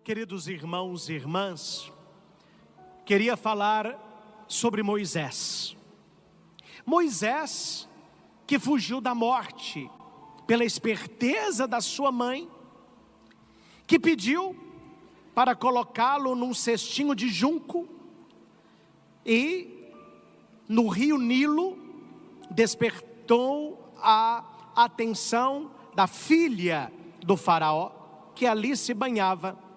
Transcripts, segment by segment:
Queridos irmãos e irmãs, queria falar sobre Moisés. Moisés, que fugiu da morte pela esperteza da sua mãe, que pediu para colocá-lo num cestinho de junco e no rio Nilo despertou a atenção da filha do faraó, que ali se banhava.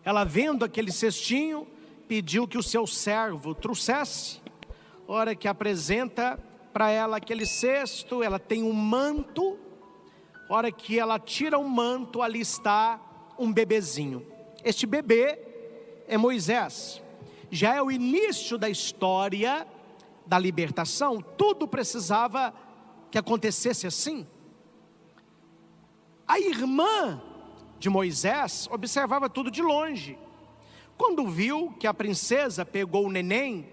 Ela, vendo aquele cestinho, pediu que o seu servo trouxesse. Hora que apresenta para ela aquele cesto, ela tem um manto. Hora que ela tira o manto, ali está um bebezinho. Este bebê é Moisés. Já é o início da história da libertação. Tudo precisava que acontecesse assim. A irmã de Moisés observava tudo de longe. Quando viu que a princesa pegou o neném,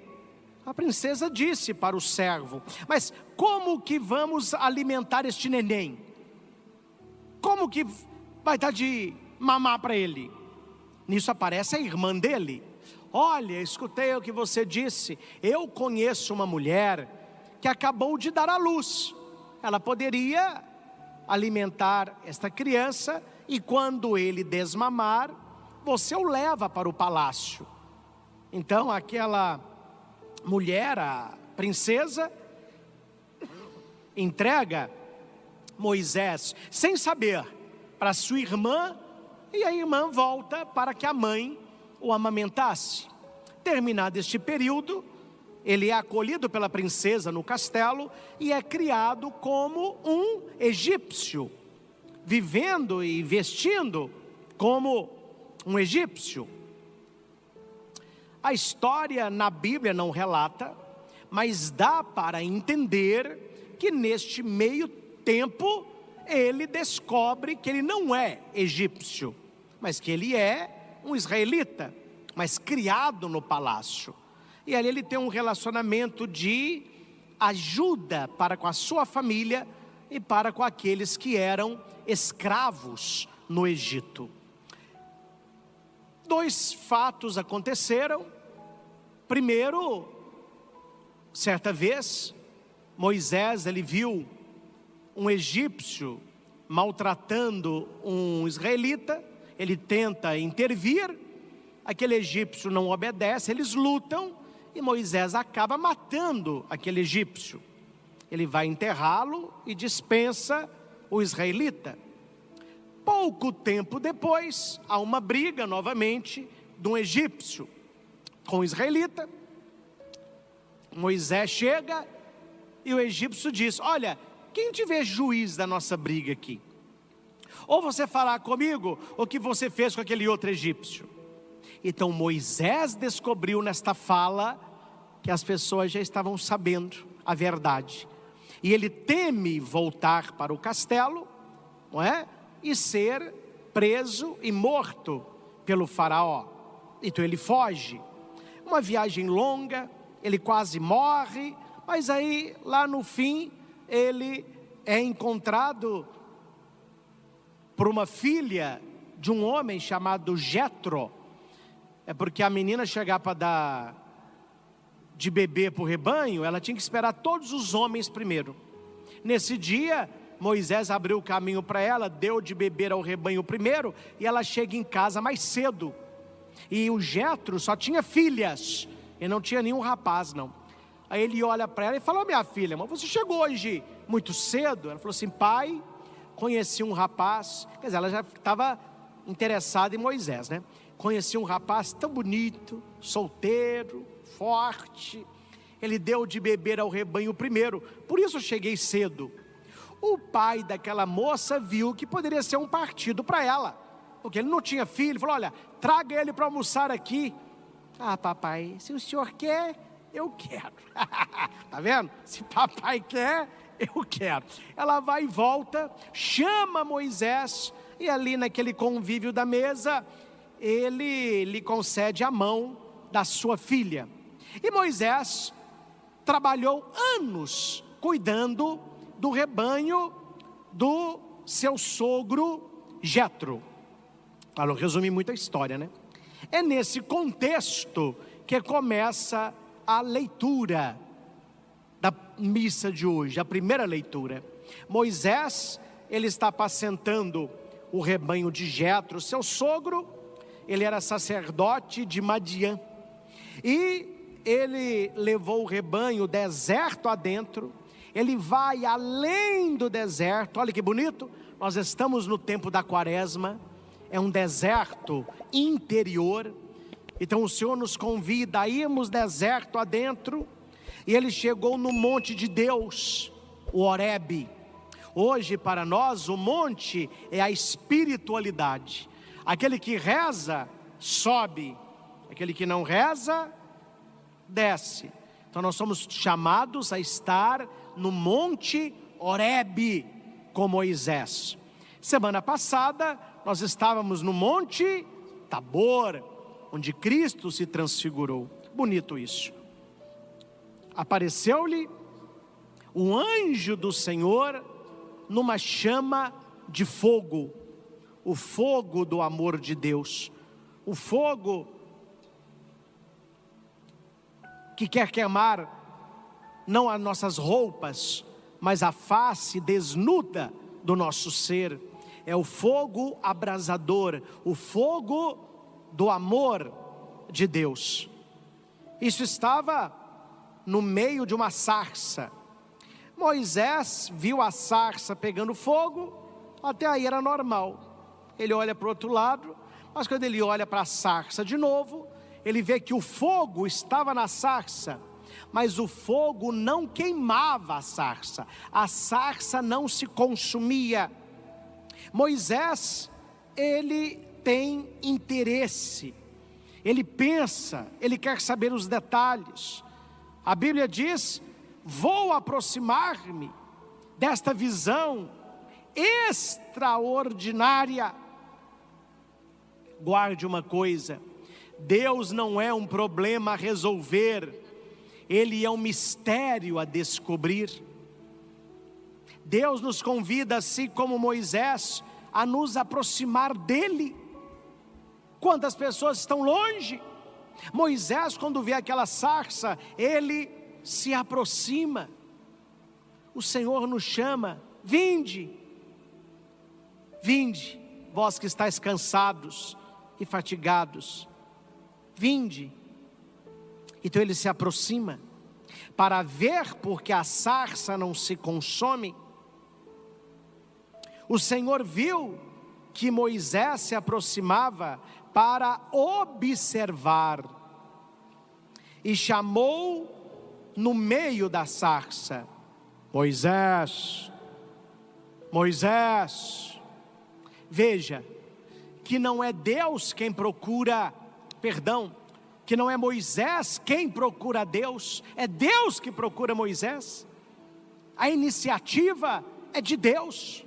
a princesa disse para o servo: mas como que vamos alimentar este neném? Como que vai dar de mamar para ele? Nisso aparece a irmã dele. Olha, escutei o que você disse. Eu conheço uma mulher que acabou de dar à luz. Ela poderia alimentar esta criança, e quando ele desmamar, você o leva para o palácio. Então aquela mulher, a princesa, entrega Moisés sem saber para sua irmã, e a irmã volta para que a mãe o amamentasse. Terminado este período, ele é acolhido pela princesa no castelo e é criado como um egípcio, vivendo e vestindo como um egípcio. A história na Bíblia não relata, mas dá para entender que neste meio tempo ele descobre que ele não é egípcio, mas que ele é um israelita, mas criado no palácio. E ali ele tem um relacionamento de ajuda para com a sua família e para com aqueles que eram escravos no Egito. Dois fatos aconteceram. Primeiro, certa vez, Moisés, ele viu um egípcio maltratando um israelita. Ele tenta intervir, aquele egípcio não obedece, eles lutam, e Moisés acaba matando aquele egípcio. Ele vai enterrá-lo e dispensa o israelita. Pouco tempo depois, há uma briga novamente de um egípcio com o israelita. Moisés chega e o egípcio diz: olha, quem tiver juiz da nossa briga aqui? Ou você falar comigo o que você fez com aquele outro egípcio. Então Moisés descobriu nesta fala que as pessoas já estavam sabendo a verdade. E ele teme voltar para o castelo, não é? E ser preso e morto pelo faraó. Então ele foge. Uma viagem longa, ele quase morre, mas aí lá no fim ele é encontrado por uma filha de um homem chamado Jetro. É porque a menina chegar para dar de bebê para o rebanho, ela tinha que esperar todos os homens primeiro. Nesse dia, Moisés abriu o caminho para ela, deu de beber ao rebanho primeiro, e ela chega em casa mais cedo. E o Jetro só tinha filhas, e não tinha nenhum rapaz não. Aí ele olha para ela e fala: minha filha, mas você chegou hoje muito cedo? Ela falou assim: pai, conheci um rapaz. Quer dizer, ela já estava interessada em Moisés, né? Conheci um rapaz tão bonito, solteiro, forte. Ele deu de beber ao rebanho primeiro, por isso eu cheguei cedo. O pai daquela moça viu que poderia ser um partido para ela, porque ele não tinha filho. Falou: olha, traga ele para almoçar aqui. Ah, papai, se o senhor quer, eu quero. Tá vendo? Se papai quer, eu quero. Ela vai e volta, chama Moisés, e ali naquele convívio da mesa, ele lhe concede a mão da sua filha. E Moisés trabalhou anos cuidando do rebanho do seu sogro Jetro. Para não resumir muito a história, né? É nesse contexto que começa a leitura da missa de hoje, a primeira leitura. Moisés, ele está apacentando o rebanho de Jetro, seu sogro. Ele era sacerdote de Madiã, e ele levou o rebanho deserto adentro. Ele vai além do deserto. Olha que bonito, nós estamos no tempo da quaresma, é um deserto interior. Então o Senhor nos convida a irmos deserto adentro, e ele chegou no monte de Deus, o Horebe. Hoje para nós o monte é a espiritualidade. Aquele que reza, sobe. Aquele que não reza, desce. Então nós somos chamados a estar no monte Horebe com Moisés. Semana passada nós estávamos no monte Tabor, onde Cristo se transfigurou. Bonito isso. Apareceu-lhe um anjo do Senhor numa chama de fogo. O fogo do amor de Deus, o fogo que quer queimar não as nossas roupas, mas a face desnuda do nosso ser. É o fogo abrasador, o fogo do amor de Deus. Isso estava no meio de uma sarça. Moisés viu a sarça pegando fogo, até aí era normal. Ele olha para o outro lado, mas quando ele olha para a sarça de novo, ele vê que o fogo estava na sarça, mas o fogo não queimava a sarça não se consumia. Moisés, ele tem interesse, ele pensa, ele quer saber os detalhes. A Bíblia diz: vou aproximar-me desta visão extraordinária. Guarde uma coisa: Deus não é um problema a resolver, Ele é um mistério a descobrir. Deus nos convida, assim como Moisés, a nos aproximar dEle. Quantas pessoas estão longe? Moisés, quando vê aquela sarça, ele se aproxima. O Senhor nos chama: vinde, vinde, vós que estáis cansados e fatigados, vinde. Então ele se aproxima para ver, porque a sarça não se consome. O Senhor viu que Moisés se aproximava para observar, e chamou no meio da sarça: Moisés, Moisés. Veja que não é Deus quem procura, que não é Moisés quem procura Deus, é Deus que procura Moisés. A iniciativa é de Deus.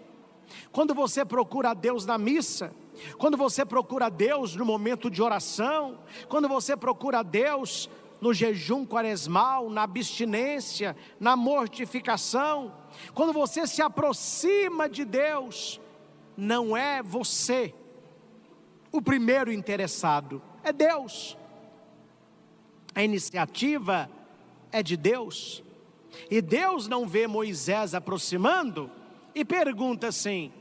Quando você procura a Deus na missa, quando você procura a Deus no momento de oração, quando você procura a Deus no jejum quaresmal, na abstinência, na mortificação, quando você se aproxima de Deus, não é você o primeiro interessado, é Deus. A iniciativa é de Deus. E Deus não vê Moisés aproximando e pergunta assim: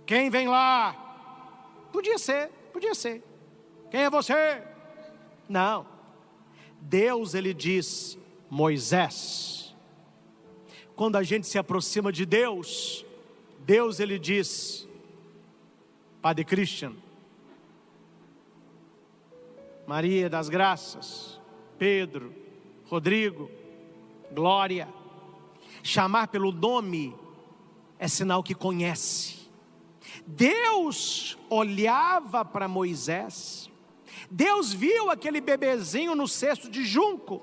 quem vem lá? Podia ser. Quem é você? Não. Deus, ele diz: Moisés. Quando a gente se aproxima de Deus, Deus, ele diz: Padre Christian, Maria das Graças, Pedro, Rodrigo, Glória. Chamar pelo nome é sinal que conhece. Deus olhava para Moisés. Deus viu aquele bebezinho no cesto de junco.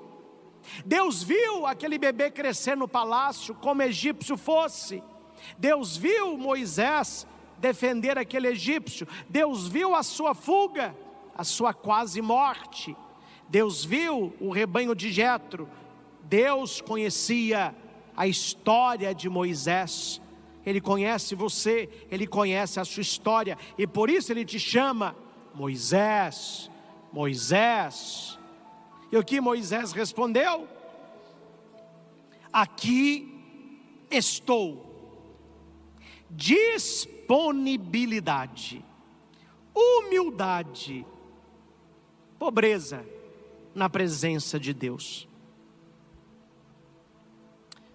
Deus viu aquele bebê crescer no palácio como egípcio fosse. Deus viu Moisés defender aquele egípcio. Deus viu a sua fuga, a sua quase morte. Deus viu o rebanho de Jetro. Deus conhecia a história de Moisés. Ele conhece você, Ele conhece a sua história, e por isso Ele te chama Moisés, Moisés. E o que Moisés respondeu? Aqui estou. Disponibilidade, humildade, pobreza na presença de Deus.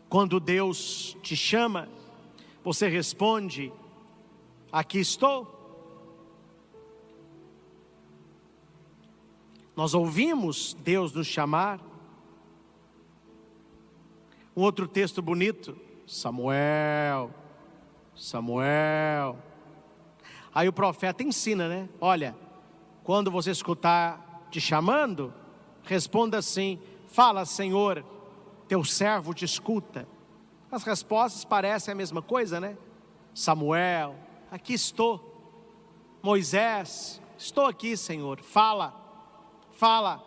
Quando Deus te chama, você responde: aqui estou. Nós ouvimos Deus nos chamar. Um outro texto bonito: Samuel, Samuel. Aí o profeta ensina, né? Olha, quando você escutar te chamando, responda assim: fala, Senhor, teu servo te escuta. As respostas parecem a mesma coisa, né? Samuel, aqui estou. Moisés, estou aqui, Senhor, fala, fala.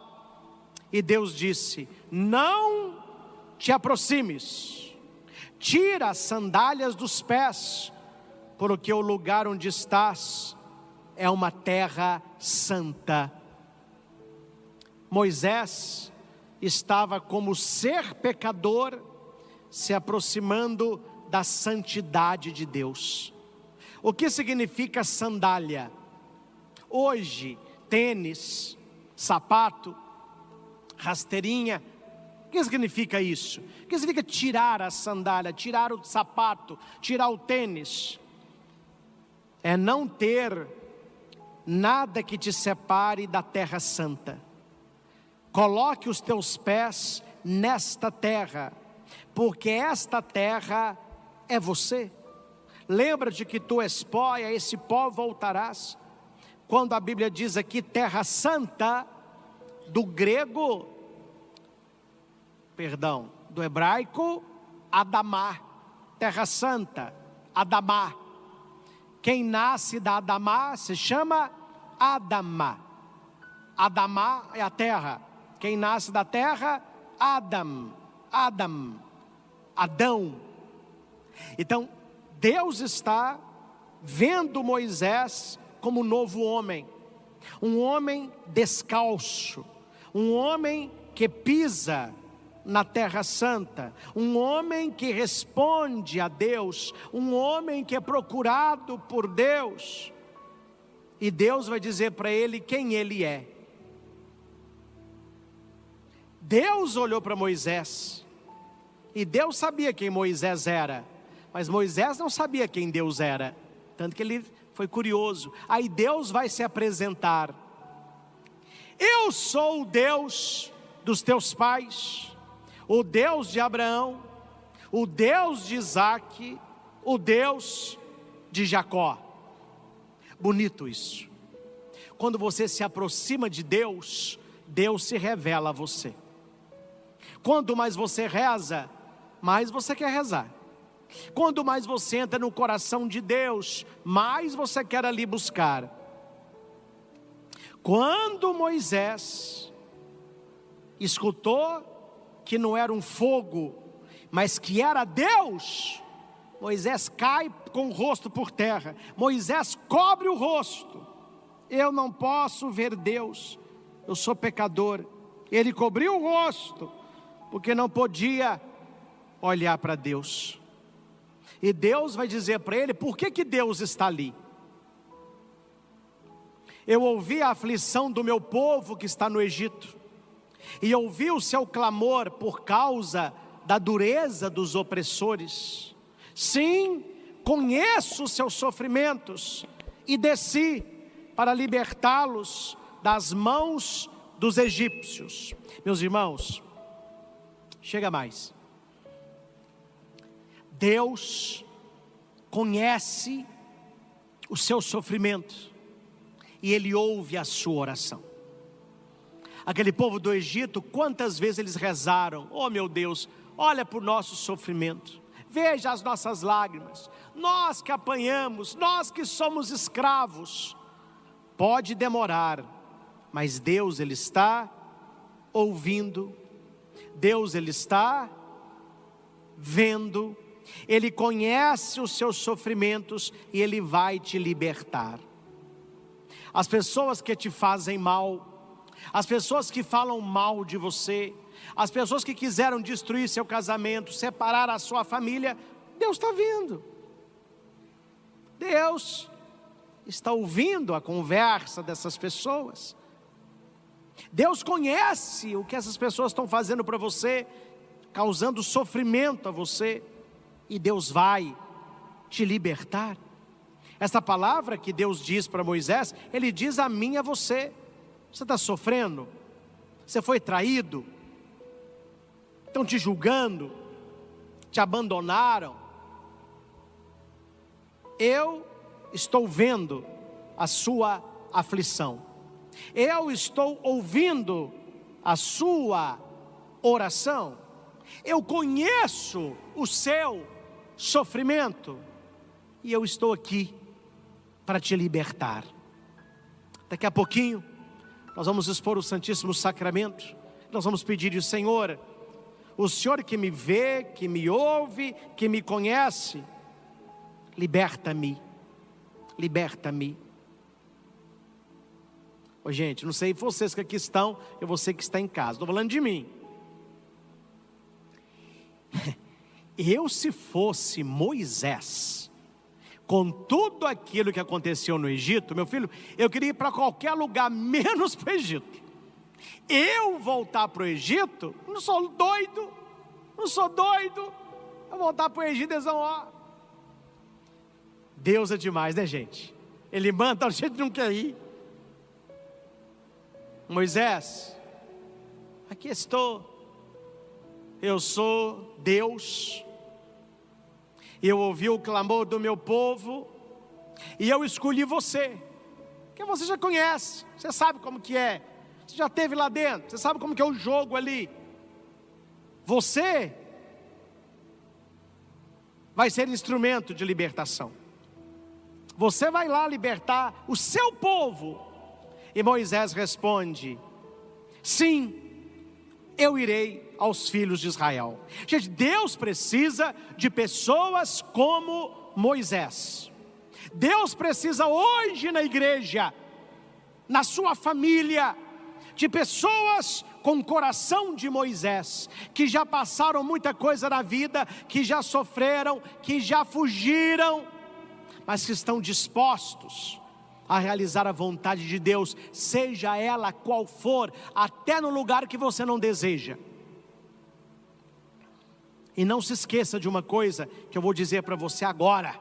E Deus disse: não te aproximes, tira as sandálias dos pés, porque o lugar onde estás é uma terra santa. Moisés estava como ser pecador, se aproximando da santidade de Deus. O que significa sandália? Hoje, tênis, sapato, rasteirinha. O que significa isso? O que significa tirar a sandália, tirar o sapato, tirar o tênis? É não ter nada que te separe da terra santa. Coloque os teus pés nesta terra, porque esta terra é você. Lembra-te que tu és pó, e a esse pó voltarás. Quando a Bíblia diz aqui terra santa, do grego, do hebraico, Adamá, terra santa, Adamá. Quem nasce da Adamá se chama Adamá. Adamá é a terra. Quem nasce da terra, Adão. Então, Deus está vendo Moisés como novo homem. Um homem descalço. Um homem que pisa na terra santa, um homem que responde a Deus, um homem que é procurado por Deus, e Deus vai dizer para ele quem ele é. Deus olhou para Moisés, e Deus sabia quem Moisés era, mas Moisés não sabia quem Deus era, tanto que ele foi curioso. Aí Deus vai se apresentar: eu sou o Deus dos teus pais, o Deus de Abraão, o Deus de Isaque, o Deus de Jacó. Bonito isso. Quando você se aproxima de Deus, Deus se revela a você. Quanto mais você reza, mais você quer rezar. Quanto mais você entra no coração de Deus, mais você quer ali buscar. Quando Moisés escutou que não era um fogo, mas que era Deus, Moisés cai com o rosto por terra. Moisés cobre o rosto. Eu não posso ver Deus, eu sou pecador. Ele cobriu o rosto, porque não podia olhar para Deus. E Deus vai dizer para ele, por que Deus está ali? Eu ouvi a aflição do meu povo que está no Egito, e ouvi o seu clamor por causa da dureza dos opressores. Sim, conheço os seus sofrimentos, e desci para libertá-los das mãos dos egípcios. Meus irmãos, chega mais. Deus conhece o seu sofrimento, e Ele ouve a sua oração. Aquele povo do Egito, quantas vezes eles rezaram: oh meu Deus, olha para o nosso sofrimento, veja as nossas lágrimas, nós que apanhamos, nós que somos escravos. Pode demorar, mas Deus, Ele está ouvindo, Deus, Ele está vendo, Ele conhece os seus sofrimentos e Ele vai te libertar. As pessoas que te fazem mal, as pessoas que falam mal de você, as pessoas que quiseram destruir seu casamento, separar a sua família, Deus está vendo. Deus está ouvindo a conversa dessas pessoas. Deus conhece o que essas pessoas estão fazendo para você, causando sofrimento a você, e Deus vai te libertar. Essa palavra que Deus diz para Moisés, Ele diz a mim e a você. Você está sofrendo? Você foi traído? Estão te julgando? Te abandonaram? Eu estou vendo a sua aflição. Eu estou ouvindo a sua oração. Eu conheço o seu sofrimento. E eu estou aqui para te libertar. Daqui a pouquinho, nós vamos expor o Santíssimo Sacramento. Nós vamos pedir ao Senhor, o Senhor que me vê, que me ouve, que me conhece, liberta-me, liberta-me. Ô gente, não sei vocês que aqui estão, eu você que está em casa, estou falando de mim. Eu, se fosse Moisés, com tudo aquilo que aconteceu no Egito, meu filho, eu queria ir para qualquer lugar, menos para o Egito. Eu voltar para o Egito, não sou doido, eu voltar para o Egito, eles vão, ó. Deus é demais, né, gente? Ele manda, a gente não quer ir. Moisés, aqui estou, eu sou Deus. Eu ouvi o clamor do meu povo, e eu escolhi você, porque você já conhece, você sabe como que é, você já esteve lá dentro, você sabe como que é o jogo ali. Você vai ser instrumento de libertação. Você vai lá libertar o seu povo. E Moisés responde: sim, eu irei aos filhos de Israel. Gente, Deus precisa de pessoas como Moisés. Deus precisa hoje na igreja, na sua família, de pessoas com coração de Moisés, que já passaram muita coisa na vida, que já sofreram, que já fugiram, mas que estão dispostos a realizar a vontade de Deus, seja ela qual for, até no lugar que você não deseja. E não se esqueça de uma coisa que eu vou dizer para você agora.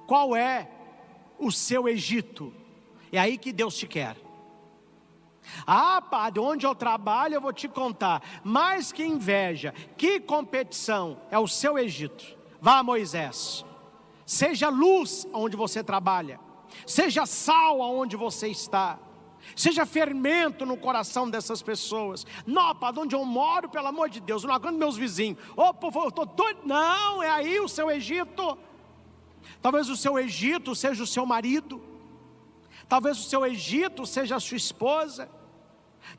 Qual é o seu Egito? É aí que Deus te quer. Ah, padre, onde eu trabalho eu vou te contar. Mas que inveja, que competição, é o seu Egito. Vá, Moisés. Seja luz onde você trabalha, seja sal aonde você está, seja fermento no coração dessas pessoas. Não, para onde eu moro, pelo amor de Deus, não aguento meus vizinhos. Ô, povo, eu estou doido. Não, é aí o seu Egito. Talvez o seu Egito seja o seu marido, talvez o seu Egito seja a sua esposa,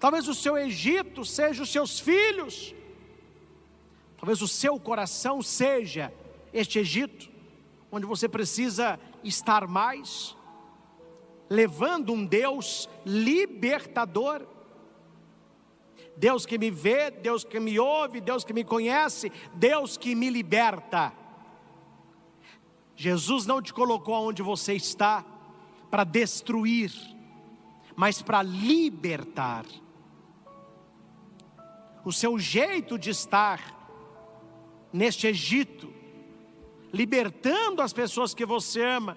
talvez o seu Egito seja os seus filhos, talvez o seu coração seja este Egito, onde você precisa estar mais, levando um Deus libertador. Deus que me vê, Deus que me ouve, Deus que me conhece, Deus que me liberta. Jesus não te colocou onde você está para destruir, mas para libertar. O seu jeito de estar neste Egito, libertando as pessoas que você ama,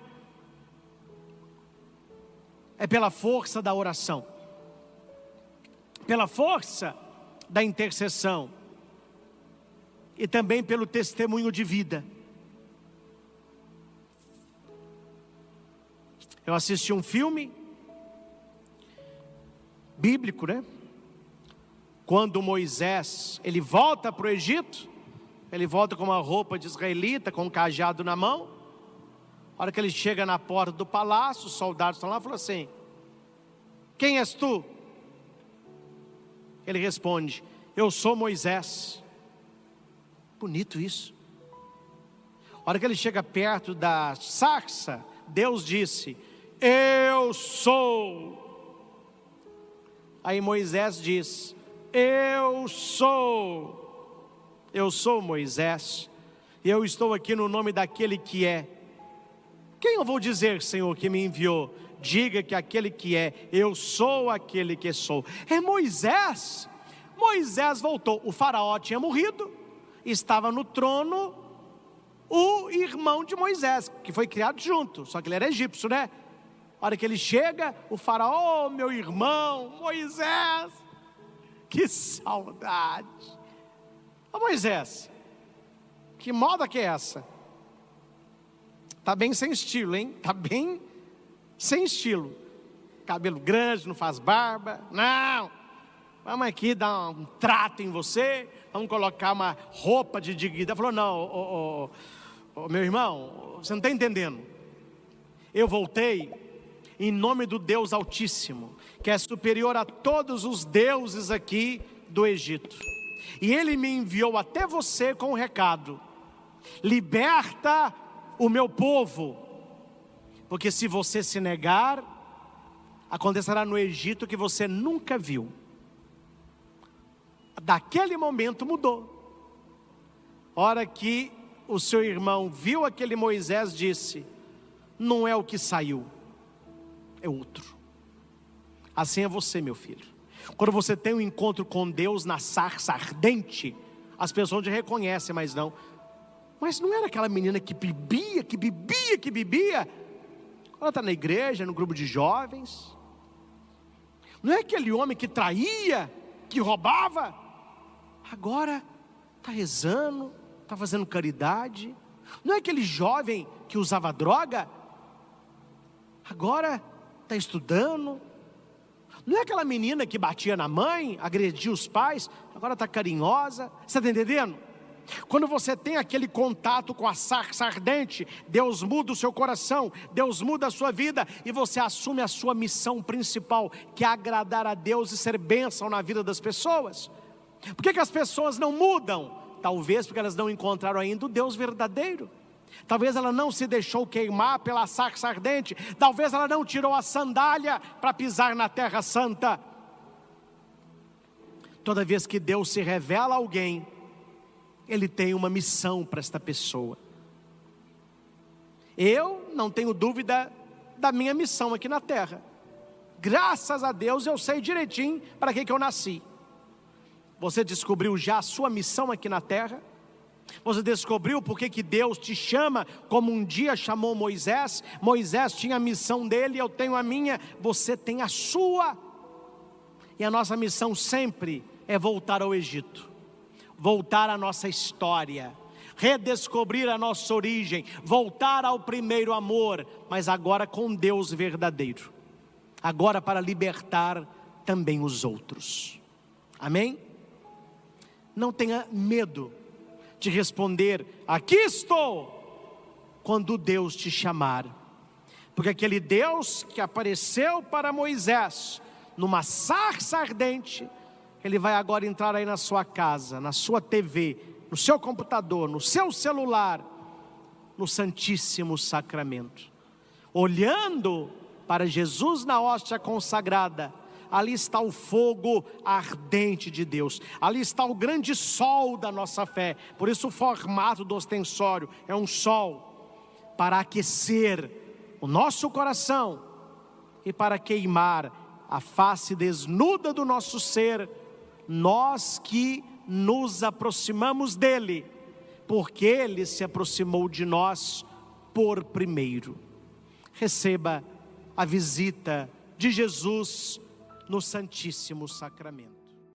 é pela força da oração, pela força da intercessão e também pelo testemunho de vida. Eu assisti um filme bíblico, né? Quando Moisés, ele volta para o Egito, ele volta com uma roupa de israelita, com um cajado na mão. A hora que ele chega na porta do palácio, os soldados estão lá e falam assim: quem és tu? Ele responde: eu sou Moisés. Bonito isso. A hora que ele chega perto da sarça, Deus disse: eu sou. Aí Moisés diz: eu sou Moisés, e eu estou aqui no nome daquele que é. Quem eu vou dizer, Senhor, que me enviou? Diga que aquele que é, eu sou aquele que sou. É Moisés. Moisés voltou. O faraó tinha morrido, estava no trono o irmão de Moisés, que foi criado junto, só que ele era egípcio, né? A hora que ele chega, o faraó: meu irmão, Moisés, que saudade. Ô Moisés, que moda que é essa? Tá bem sem estilo, hein? Tá bem sem estilo. Cabelo grande, não faz barba. Não, vamos aqui dar um trato em você, vamos colocar uma roupa de dignidade. Falou: não, meu irmão, você não está entendendo. Eu voltei em nome do Deus Altíssimo, que é superior a todos os deuses aqui do Egito. E Ele me enviou até você com um recado: liberta o meu povo, porque se você se negar, acontecerá no Egito que você nunca viu. Daquele momento mudou. A hora que o seu irmão viu aquele Moisés, disse: não é o que saiu, é outro. Assim é você, meu filho. Quando você tem um encontro com Deus na sarça ardente, as pessoas te reconhecem, mas não era aquela menina que bebia. Ela está na igreja, no grupo de jovens. Não é aquele homem que traía, que roubava. Agora está rezando, está fazendo caridade. Não é aquele jovem que usava droga. Agora está estudando. Não é aquela menina que batia na mãe, agredia os pais, agora está carinhosa. Você está entendendo? Quando você tem aquele contato com a sarça ardente, Deus muda o seu coração, Deus muda a sua vida, e você assume a sua missão principal, que é agradar a Deus e ser bênção na vida das pessoas. Por que as pessoas não mudam? Talvez porque elas não encontraram ainda o Deus verdadeiro. Talvez ela não se deixou queimar pela sarça ardente. Talvez ela não tirou a sandália para pisar na terra santa. Toda vez que Deus se revela a alguém, Ele tem uma missão para esta pessoa. Eu não tenho dúvida da minha missão aqui na terra. Graças a Deus eu sei direitinho para que eu nasci. Você descobriu já a sua missão aqui na terra? Você descobriu por que Deus te chama, como um dia chamou Moisés? Moisés tinha a missão dele, eu tenho a minha, você tem a sua. E a nossa missão sempre é voltar ao Egito, voltar à nossa história, redescobrir a nossa origem, voltar ao primeiro amor, mas agora com Deus verdadeiro, agora para libertar também os outros. Amém? Não tenha medo de responder: aqui estou, quando Deus te chamar, porque aquele Deus que apareceu para Moisés numa sarça ardente, Ele vai agora entrar aí na sua casa, na sua TV, no seu computador, no seu celular, no Santíssimo Sacramento. Olhando para Jesus na hóstia consagrada, ali está o fogo ardente de Deus, ali está o grande sol da nossa fé. Por isso o formato do ostensório é um sol, para aquecer o nosso coração e para queimar a face desnuda do nosso ser, nós que nos aproximamos dele, porque ele se aproximou de nós por primeiro. Receba a visita de Jesus no Santíssimo Sacramento.